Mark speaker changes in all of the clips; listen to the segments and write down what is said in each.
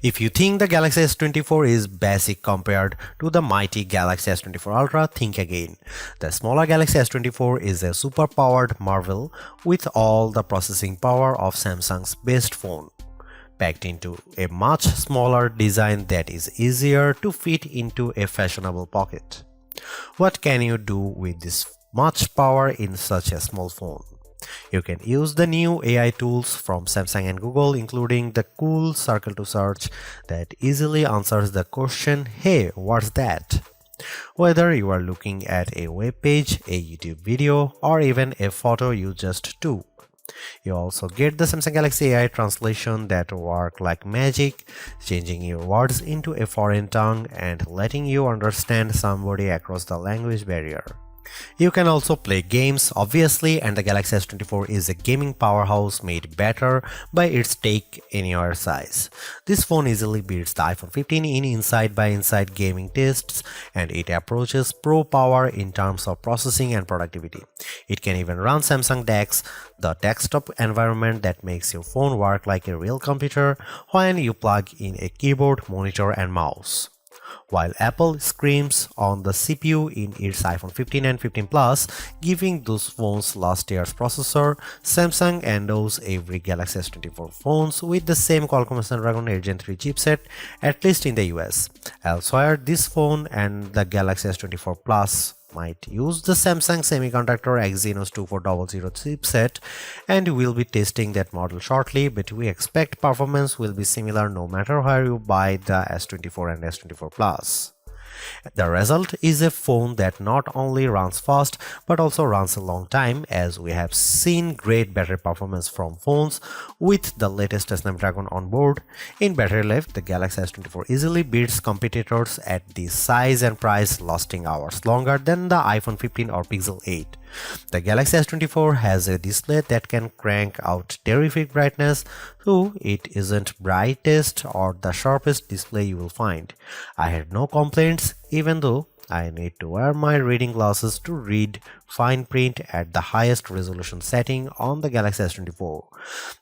Speaker 1: If you think the Galaxy S24 is basic compared to the mighty Galaxy S24 Ultra, think again. The smaller Galaxy S24 is a super-powered marvel with all the processing power of Samsung's best phone, packed into a much smaller design that is easier to fit into a fashionable pocket. What can you do with this much power in such a small phone? You can use the new AI tools from Samsung and Google, including the cool circle to search that easily answers the question, "Hey, what's that?" Whether you are looking at a web page, a YouTube video, or even a photo you just took. You also get the Samsung Galaxy AI translation that work like magic, changing your words into a foreign tongue and letting you understand somebody across the language barrier. You can also play games, obviously, and the Galaxy S24 is a gaming powerhouse made better by its take-anywhere size. This phone easily beats the iPhone 15 in inside-by-inside gaming tests, and it approaches pro power in terms of processing and productivity. It can even run Samsung DeX, the desktop environment that makes your phone work like a real computer when you plug in a keyboard, monitor, and mouse. While Apple screams on the CPU in its iPhone 15 and 15 Plus, giving those phones last year's processor, Samsung endows every Galaxy S24 phones with the same Qualcomm Snapdragon 8 Gen 3 chipset, at least in the US. Elsewhere, this phone and the Galaxy S24 Plus might use the Samsung Semiconductor Exynos 2400 chipset, and we'll be testing that model shortly, but we expect performance will be similar no matter where you buy the S24 and S24 Plus. The result is a phone that not only runs fast but also runs a long time, as we have seen great battery performance from phones with the latest Snapdragon on board. In battery life, the Galaxy S24 easily beats competitors at this size and price, lasting hours longer than the iPhone 15 or Pixel 8. The Galaxy S24 has a display that can crank out terrific brightness, though it isn't brightest or the sharpest display you will find. I had no complaints, even though I need to wear my reading glasses to read fine print at the highest resolution setting on the Galaxy S24.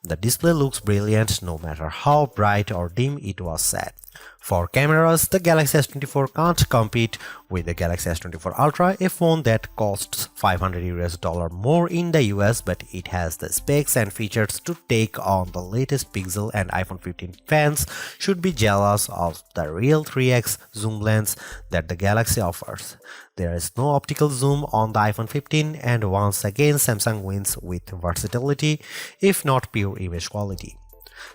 Speaker 1: The display looks brilliant no matter how bright or dim it was set. For cameras, the Galaxy S24 can't compete with the Galaxy S24 Ultra, a phone that costs $500 more in the US, but it has the specs and features to take on the latest Pixel, and iPhone 15 fans should be jealous of the real 3x zoom lens that the Galaxy offers. There is no optical zoom on the iPhone 15, and once again Samsung wins with versatility, if not pure image quality.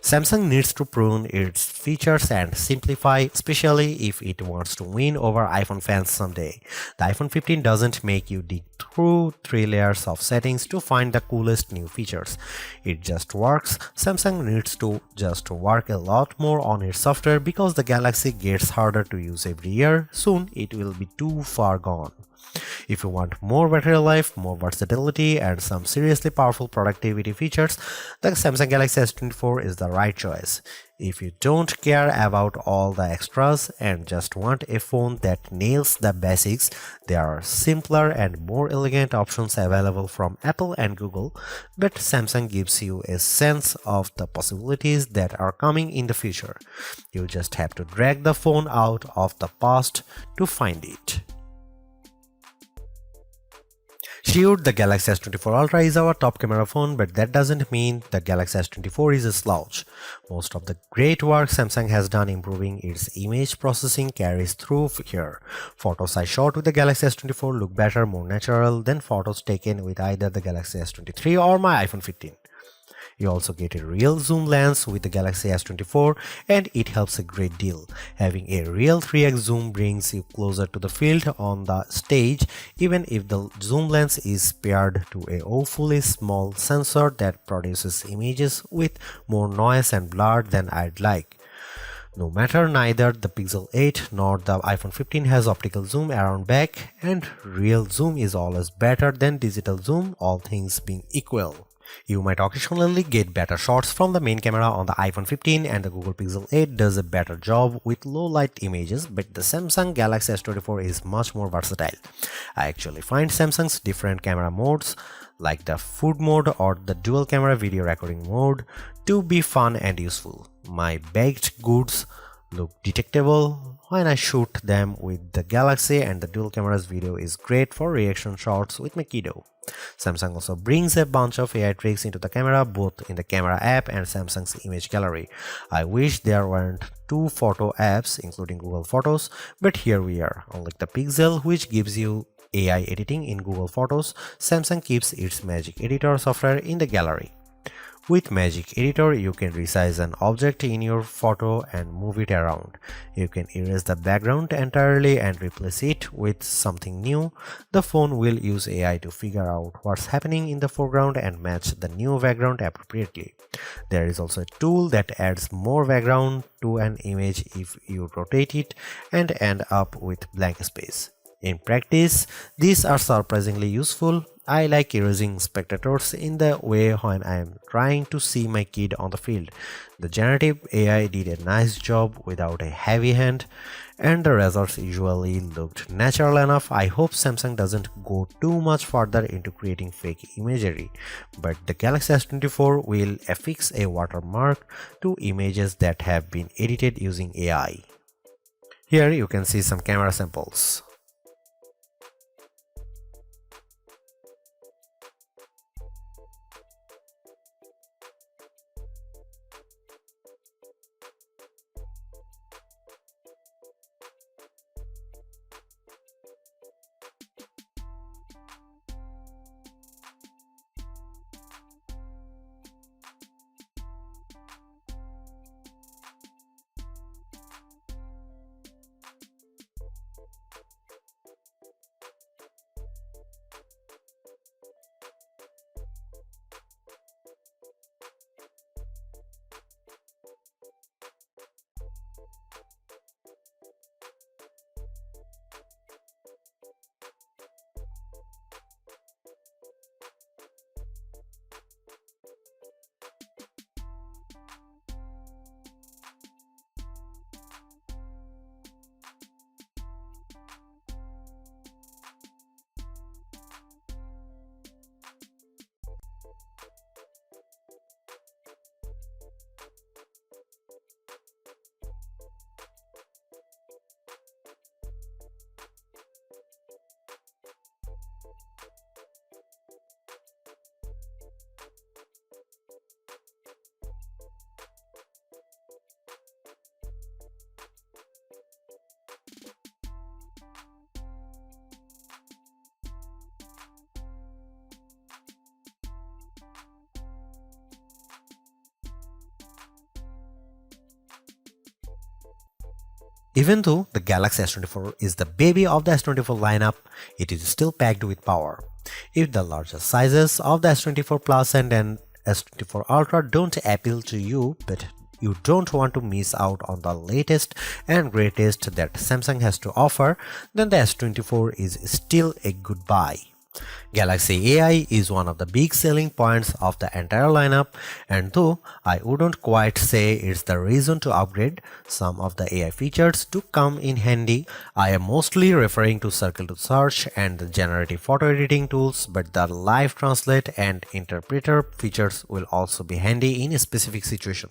Speaker 1: Samsung needs to prune its features and simplify, especially if it wants to win over iPhone fans someday. The iPhone 15 doesn't make you dig through 3 layers of settings to find the coolest new features. It just works. Samsung needs to just work a lot more on its software, because the Galaxy gets harder to use every year. Soon it will be too far gone. If you want more battery life, more versatility, and some seriously powerful productivity features, the Samsung Galaxy S24 is the right choice. If you don't care about all the extras and just want a phone that nails the basics, there are simpler and more elegant options available from Apple and Google, but Samsung gives you a sense of the possibilities that are coming in the future. You just have to drag the phone out of the past to find it. Sure, the Galaxy S24 Ultra is our top camera phone, but that doesn't mean the Galaxy S24 is a slouch. Most of the great work Samsung has done improving its image processing carries through here. Photos I shot with the Galaxy S24 look better, more natural than photos taken with either the Galaxy S23 or my iPhone 15. You also get a real zoom lens with the Galaxy S24, and it helps a great deal. Having a real 3x zoom brings you closer to the field on the stage, even if the zoom lens is paired to a awfully small sensor that produces images with more noise and blur than I'd like. No matter, neither the Pixel 8 nor the iPhone 15 has optical zoom around back, and real zoom is always better than digital zoom, all things being equal. You might occasionally get better shots from the main camera on the iPhone 15, and the Google Pixel 8 does a better job with low light images, but the Samsung Galaxy S24 is much more versatile. I actually find Samsung's different camera modes like the food mode or the dual camera video recording mode to be fun and useful. My baked goods look detectable when I shoot them with the Galaxy, and the dual cameras video is great for reaction shots with my kiddo. Samsung also brings a bunch of AI tricks into the camera, both in the camera app and Samsung's image gallery. I wish there weren't two photo apps including Google Photos, but here we are. Unlike the Pixel, which gives you AI editing in Google Photos, Samsung keeps its Magic Editor software in the gallery. With Magic Editor, you can resize an object in your photo and move it around. You can erase the background entirely and replace it with something new. The phone will use AI to figure out what's happening in the foreground and match the new background appropriately. There is also a tool that adds more background to an image if you rotate it and end up with blank space. In practice, these are surprisingly useful. I like erasing spectators in the way when I am trying to see my kid on the field. The generative AI did a nice job without a heavy hand, and the results usually looked natural enough. I hope Samsung doesn't go too much further into creating fake imagery, but the Galaxy S24 will affix a watermark to images that have been edited using AI. Here you can see some camera samples. Even though the Galaxy S24 is the baby of the S24 lineup, it is still packed with power. If the larger sizes of the S24 Plus and S24 Ultra don't appeal to you, but you don't want to miss out on the latest and greatest that Samsung has to offer, then the S24 is still a good buy. Galaxy AI is one of the big selling points of the entire lineup, and though I wouldn't quite say it's the reason to upgrade, some of the AI features do come in handy. I am mostly referring to Circle to Search and the generative photo editing tools, but the live translate and interpreter features will also be handy in a specific situation.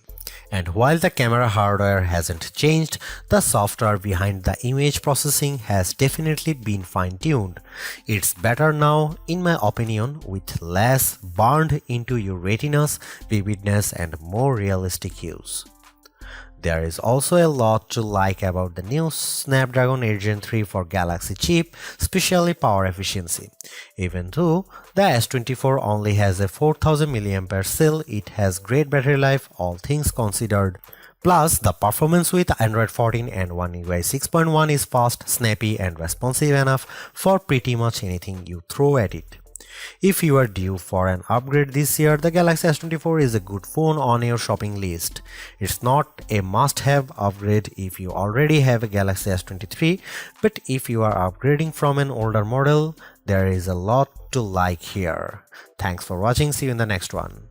Speaker 1: And while the camera hardware hasn't changed, the software behind the image processing has definitely been fine-tuned. It's better now, in my opinion, with less burned into your retinas, vividness, and more realistic hues. There is also a lot to like about the new Snapdragon 8 Gen 3 for Galaxy chip, especially power efficiency. Even though the S24 only has a 4000 mAh cell, it has great battery life, all things considered. Plus, the performance with Android 14 and One UI 6.1 is fast, snappy, and responsive enough for pretty much anything you throw at it. If you are due for an upgrade this year, the Galaxy S24 is a good phone on your shopping list. It's not a must-have upgrade if you already have a Galaxy S23, but if you are upgrading from an older model, There is a lot to like here. Thanks for watching. See you in the next one.